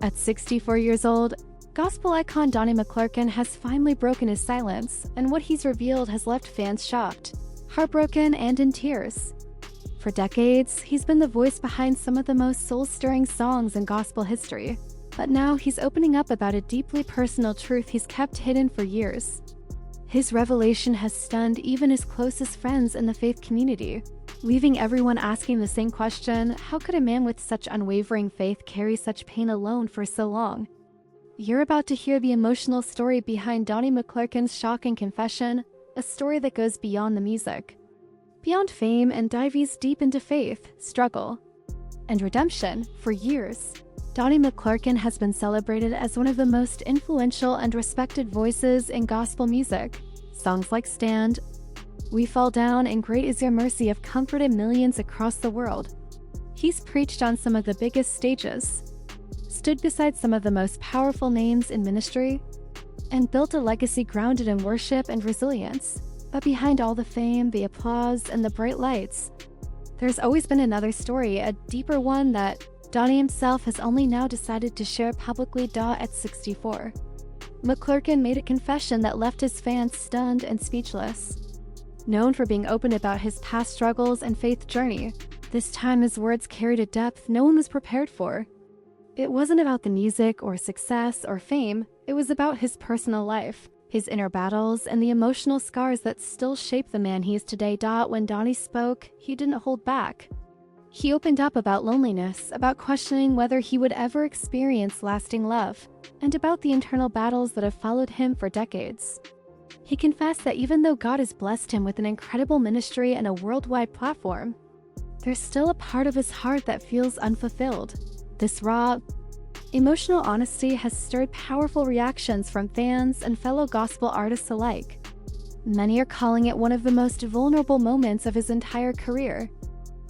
At 64 years old, gospel icon Donnie McClurkin has finally broken his silence, and what he's revealed has left fans shocked, heartbroken, and in tears. For decades, he's been the voice behind some of the most soul-stirring songs in gospel history, but now he's opening up about a deeply personal truth he's kept hidden for years. His revelation has stunned even his closest friends in the faith community, leaving everyone asking the same question: how could a man with such unwavering faith carry such pain alone for so long? You're about to hear the emotional story behind Donnie McClurkin's shocking confession, a story that goes beyond the music, beyond fame, and dives deep into faith, struggle, and redemption. For years, Donnie McClurkin has been celebrated as one of the most influential and respected voices in gospel music. Songs like Stand, We Fall Down, and Great Is Your Mercy have comforted millions across the world. He's preached on some of the biggest stages, stood beside some of the most powerful names in ministry, and built a legacy grounded in worship and resilience. But behind all the fame, the applause, and the bright lights, there's always been another story, a deeper one that Donnie himself has only now decided to share publicly. At 64, McClurkin made a confession that left his fans stunned and speechless. Known for being open about his past struggles and faith journey, this time his words carried a depth no one was prepared for. It wasn't about the music or success or fame, it was about his personal life, his inner battles, and the emotional scars that still shape the man he is today. When Donnie spoke, he didn't hold back. He opened up about loneliness, about questioning whether he would ever experience lasting love, and about the internal battles that have followed him for decades. He confessed that even though God has blessed him with an incredible ministry and a worldwide platform, there's still a part of his heart that feels unfulfilled. This raw, emotional honesty has stirred powerful reactions from fans and fellow gospel artists alike. Many are calling it one of the most vulnerable moments of his entire career.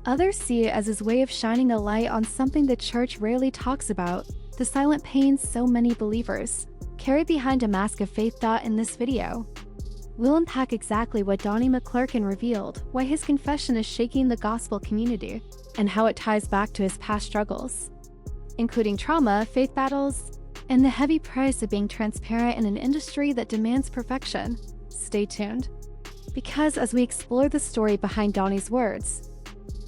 Others see it as his way of shining a light on something the church rarely talks about: the silent pain so many believers carry behind a mask of faith. In this video, we'll unpack exactly what Donnie McClurkin revealed, why his confession is shaking the gospel community, and how it ties back to his past struggles, including trauma, faith battles, and the heavy price of being transparent in an industry that demands perfection. Stay tuned, because as we explore the story behind Donnie's words,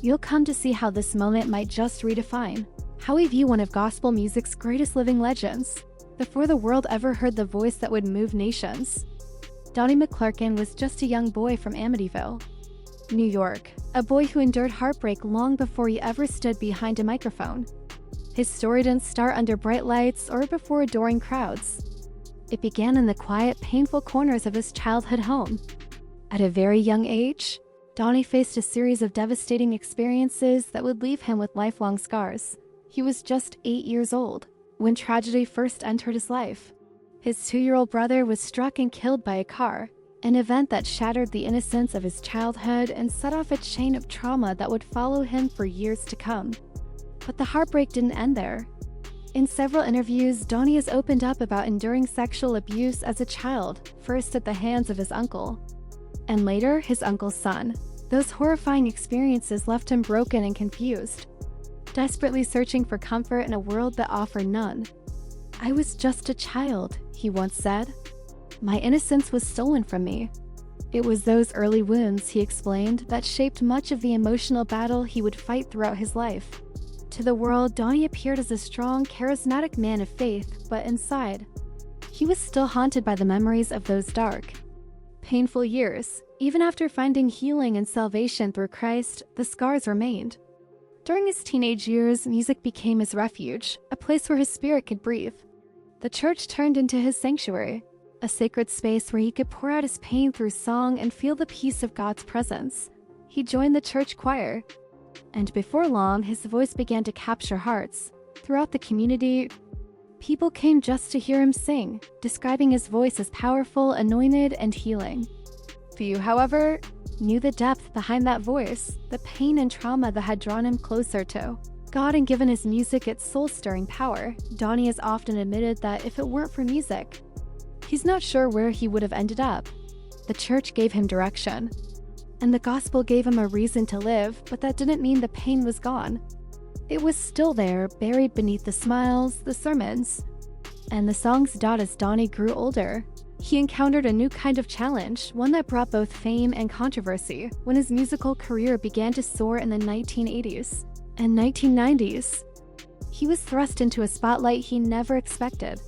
you'll come to see how this moment might just redefine how we view one of gospel music's greatest living legends. Before the world ever heard the voice that would move nations, Donnie McClurkin was just a young boy from Amityville, New York, a boy who endured heartbreak long before he ever stood behind a microphone. His story didn't start under bright lights or before adoring crowds. It began in the quiet, painful corners of his childhood home. At a very young age, Donnie faced a series of devastating experiences that would leave him with lifelong scars. He was just 8 years old when tragedy first entered his life. His 2-year-old brother was struck and killed by a car, an event that shattered the innocence of his childhood and set off a chain of trauma that would follow him for years to come. But the heartbreak didn't end there. In several interviews, Donnie has opened up about enduring sexual abuse as a child, first at the hands of his uncle, and later his uncle's son. Those horrifying experiences left him broken and confused, desperately searching for comfort in a world that offered none. "I was just a child," he once said. "My innocence was stolen from me." It was those early wounds, he explained, that shaped much of the emotional battle he would fight throughout his life. To the world, Donnie appeared as a strong, charismatic man of faith, but inside, he was still haunted by the memories of those dark, painful years. Even after finding healing and salvation through Christ, the scars remained. During his teenage years, music became his refuge, a place where his spirit could breathe. The church turned into his sanctuary, a sacred space where he could pour out his pain through song and feel the peace of God's presence. He joined the church choir, and before long, his voice began to capture hearts. Throughout the community, people came just to hear him sing, describing his voice as powerful, anointed, and healing. Few, however, knew the depth behind that voice, the pain and trauma that had drawn him closer to God and given his music its soul-stirring power. Donnie has often admitted that if it weren't for music, he's not sure where he would have ended up. The church gave him direction, and the gospel gave him a reason to live, but that didn't mean the pain was gone. It was still there, buried beneath the smiles, the sermons, and the songs. As Donnie grew older, he encountered a new kind of challenge, one that brought both fame and controversy, when his musical career began to soar in the 1980s and 1990s. He was thrust into a spotlight he never expected.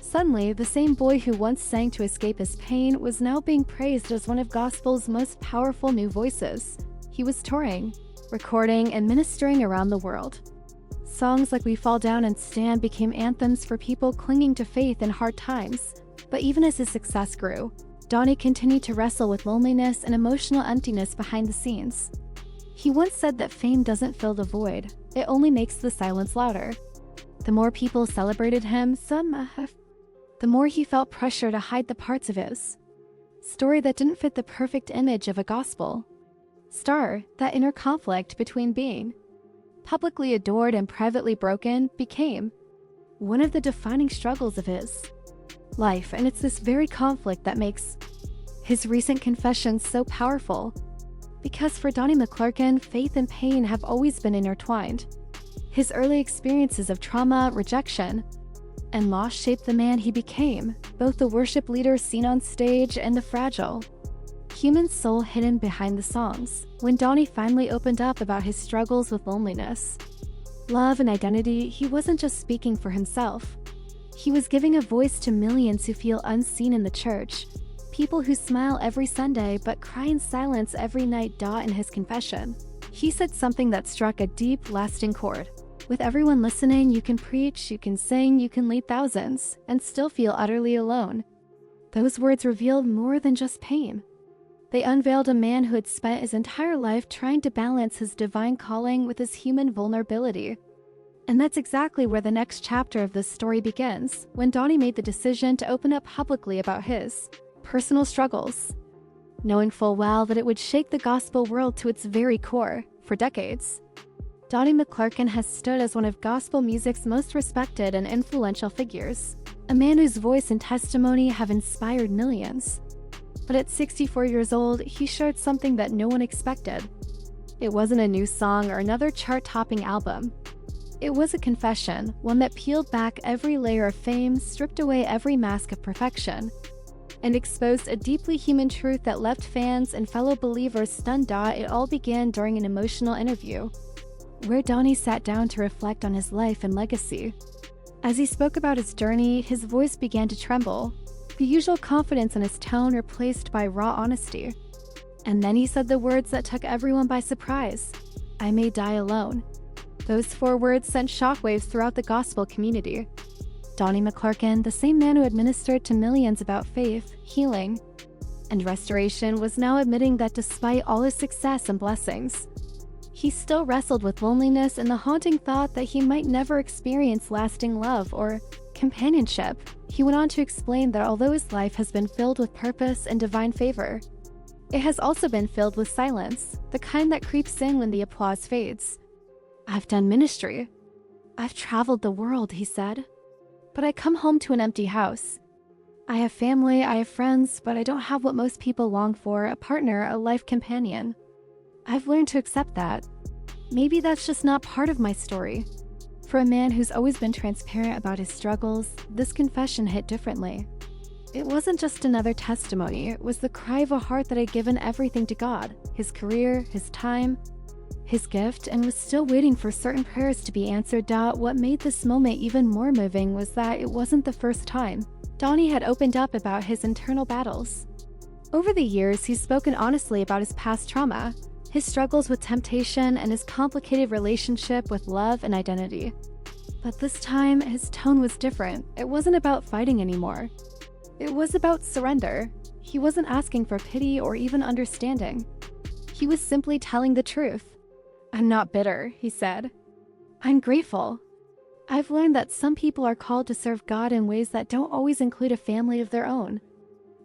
Suddenly, the same boy who once sang to escape his pain was now being praised as one of gospel's most powerful new voices. He was touring, recording, and ministering around the world. Songs like We Fall Down and Stand became anthems for people clinging to faith in hard times. But even as his success grew, Donnie continued to wrestle with loneliness and emotional emptiness behind the scenes. He once said that fame doesn't fill the void, it only makes the silence louder. The more people celebrated him, the more he felt pressure to hide the parts of his story that didn't fit the perfect image of a gospel star. That inner conflict between being publicly adored and privately broken became one of the defining struggles of his life, and it's this very conflict that makes his recent confessions so powerful. Because for Donnie McClurkin, faith and pain have always been intertwined. His early experiences of trauma, rejection, and loss shaped the man he became, both the worship leader seen on stage and the fragile human soul hidden behind the songs. When Donnie finally opened up about his struggles with loneliness, love, and identity, he wasn't just speaking for himself. He was giving a voice to millions who feel unseen in the church, people who smile every Sunday but cry in silence every night. In his confession, he said something that struck a deep, lasting chord. With everyone listening, you can preach, you can sing, you can lead thousands, and still feel utterly alone. Those words revealed more than just pain. They unveiled a man who had spent his entire life trying to balance his divine calling with his human vulnerability. And that's exactly where the next chapter of this story begins, when Donnie made the decision to open up publicly about his personal struggles, knowing full well that it would shake the gospel world to its very core. For decades, Donnie McClurkin has stood as one of gospel music's most respected and influential figures, a man whose voice and testimony have inspired millions. But at 64 years old, he shared something that no one expected. It wasn't a new song or another chart-topping album. It was a confession, one that peeled back every layer of fame, stripped away every mask of perfection, and exposed a deeply human truth that left fans and fellow believers stunned. It all began during an emotional interview, where Donnie sat down to reflect on his life and legacy. As he spoke about his journey, his voice began to tremble, the usual confidence in his tone replaced by raw honesty. And then he said the words that took everyone by surprise: "I may die alone." Those 4 words sent shockwaves throughout the gospel community. Donnie McClurkin, the same man who had ministered to millions about faith, healing, and restoration, was now admitting that despite all his success and blessings, he still wrestled with loneliness and the haunting thought that he might never experience lasting love or companionship. He went on to explain that although his life has been filled with purpose and divine favor, it has also been filled with silence, the kind that creeps in when the applause fades. "I've done ministry. I've traveled the world," he said, "but I come home to an empty house. I have family, I have friends, but I don't have what most people long for: a partner, a life companion. I've learned to accept that. Maybe that's just not part of my story." For a man who's always been transparent about his struggles, this confession hit differently. It wasn't just another testimony, it was the cry of a heart that had given everything to God, his career, his time, his gift, and was still waiting for certain prayers to be answered. What made this moment even more moving was that it wasn't the first time Donnie had opened up about his internal battles. Over the years, he's spoken honestly about his past trauma, his struggles with temptation, and his complicated relationship with love and identity. But this time, his tone was different. It wasn't about fighting anymore. It was about surrender. He wasn't asking for pity or even understanding. He was simply telling the truth. "I'm not bitter," he said. "I'm grateful. I've learned that some people are called to serve God in ways that don't always include a family of their own.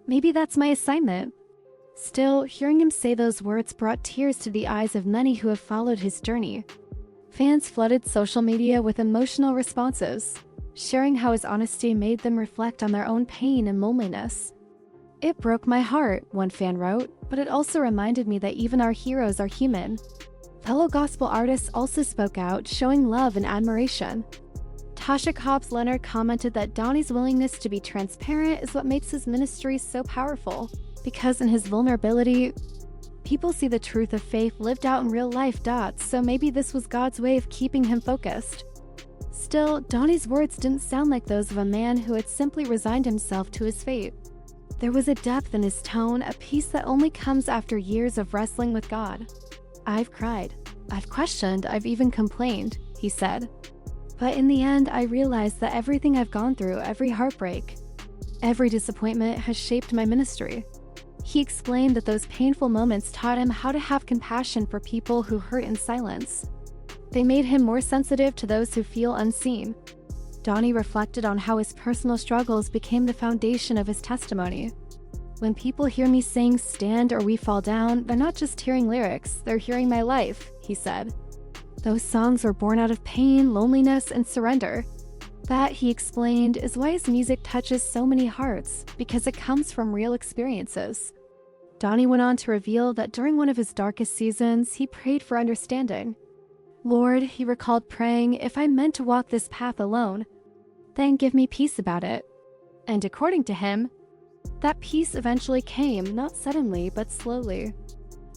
Maybe that's my assignment." Still, hearing him say those words brought tears to the eyes of many who have followed his journey. Fans flooded social media with emotional responses, sharing how his honesty made them reflect on their own pain and loneliness. "It broke my heart," one fan wrote, "but it also reminded me that even our heroes are human. Fellow gospel artists also spoke out, showing love and admiration. Tasha Cobbs Leonard commented that Donnie's willingness to be transparent is what makes his ministry so powerful, because in his vulnerability, people see the truth of faith lived out in real life. So maybe this was God's way of keeping him focused. Still, Donnie's words didn't sound like those of a man who had simply resigned himself to his fate. There was a depth in his tone, a peace that only comes after years of wrestling with God. "I've cried. I've questioned. I've even complained," he said. "But in the end, I realized that everything I've gone through, every heartbreak, every disappointment has shaped my ministry." He explained that those painful moments taught him how to have compassion for people who hurt in silence. They made him more sensitive to those who feel unseen. Donnie reflected on how his personal struggles became the foundation of his testimony. "When people hear me sing 'Stand or We Fall Down,' they're not just hearing lyrics, they're hearing my life," he said. "Those songs were born out of pain, loneliness, and surrender. That," he explained, "is why his music touches so many hearts, because it comes from real experiences." Donnie went on to reveal that during one of his darkest seasons, he prayed for understanding. "Lord," he recalled praying, "if I meant to walk this path alone, then give me peace about it." And according to him, that peace eventually came, not suddenly, but slowly.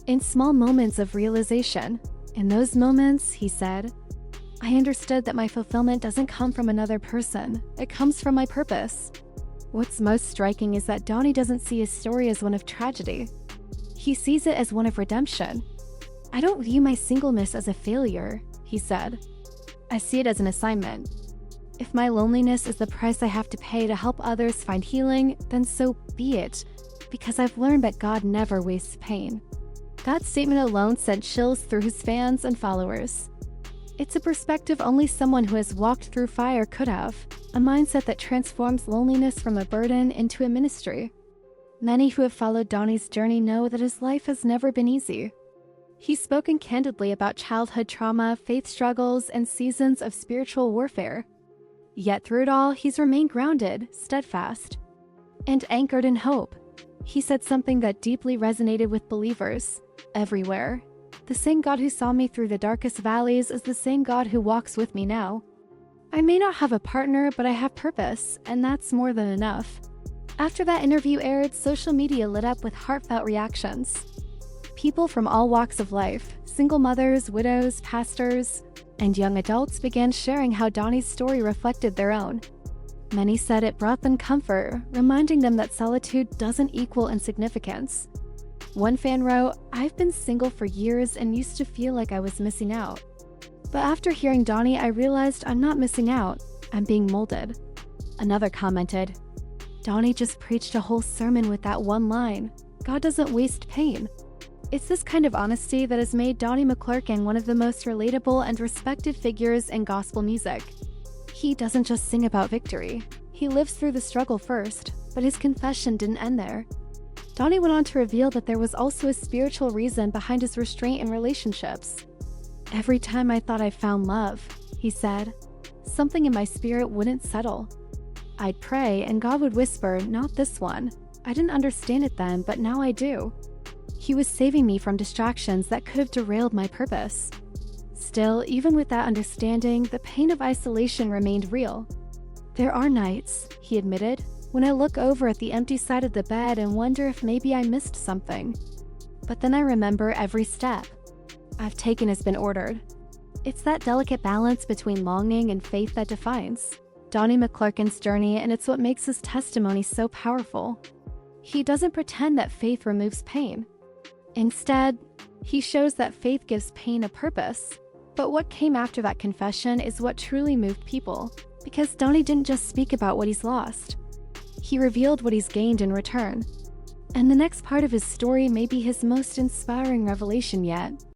In small moments of realization. In those moments, he said, "I understood that my fulfillment doesn't come from another person, it comes from my purpose." What's most striking is that Donnie doesn't see his story as one of tragedy. He sees it as one of redemption. "I don't view my singleness as a failure," he said. "I see it as an assignment. If my loneliness is the price I have to pay to help others find healing, then so be it, because I've learned that God never wastes pain." That statement alone sent chills through his fans and followers. It's a perspective only someone who has walked through fire could have, a mindset that transforms loneliness from a burden into a ministry. Many who have followed Donnie's journey know that his life has never been easy. He's spoken candidly about childhood trauma, faith struggles, and seasons of spiritual warfare. Yet through it all, he's remained grounded, steadfast, and anchored in hope. He said something that deeply resonated with believers everywhere. "The same God who saw me through the darkest valleys is the same God who walks with me now. I may not have a partner, but I have purpose, and that's more than enough." After that interview aired, social media lit up with heartfelt reactions. People from all walks of life, single mothers, widows, pastors, and young adults began sharing how Donnie's story reflected their own. Many said it brought them comfort, reminding them that solitude doesn't equal insignificance. One fan wrote, "I've been single for years and used to feel like I was missing out. But after hearing Donnie, I realized I'm not missing out, I'm being molded." Another commented, "Donnie just preached a whole sermon with that one line, 'God doesn't waste pain.'" It's this kind of honesty that has made Donnie McClurkin one of the most relatable and respected figures in gospel music. He doesn't just sing about victory. He lives through the struggle first, but his confession didn't end there. Donnie went on to reveal that there was also a spiritual reason behind his restraint in relationships. "Every time I thought I found love," he said, "something in my spirit wouldn't settle. I'd pray and God would whisper, 'Not this one.' I didn't understand it then, but now I do." He was saving me from distractions that could have derailed my purpose. Still, even with that understanding, the pain of isolation remained real. "There are nights," he admitted, "when I look over at the empty side of the bed and wonder if maybe I missed something. But then I remember every step I've taken has been ordered." It's that delicate balance between longing and faith that defines Donnie McClurkin's journey, and it's what makes his testimony so powerful. He doesn't pretend that faith removes pain. Instead, he shows that faith gives pain a purpose. But what came after that confession is what truly moved people, because Donnie didn't just speak about what he's lost. He revealed what he's gained in return. And the next part of his story may be his most inspiring revelation yet.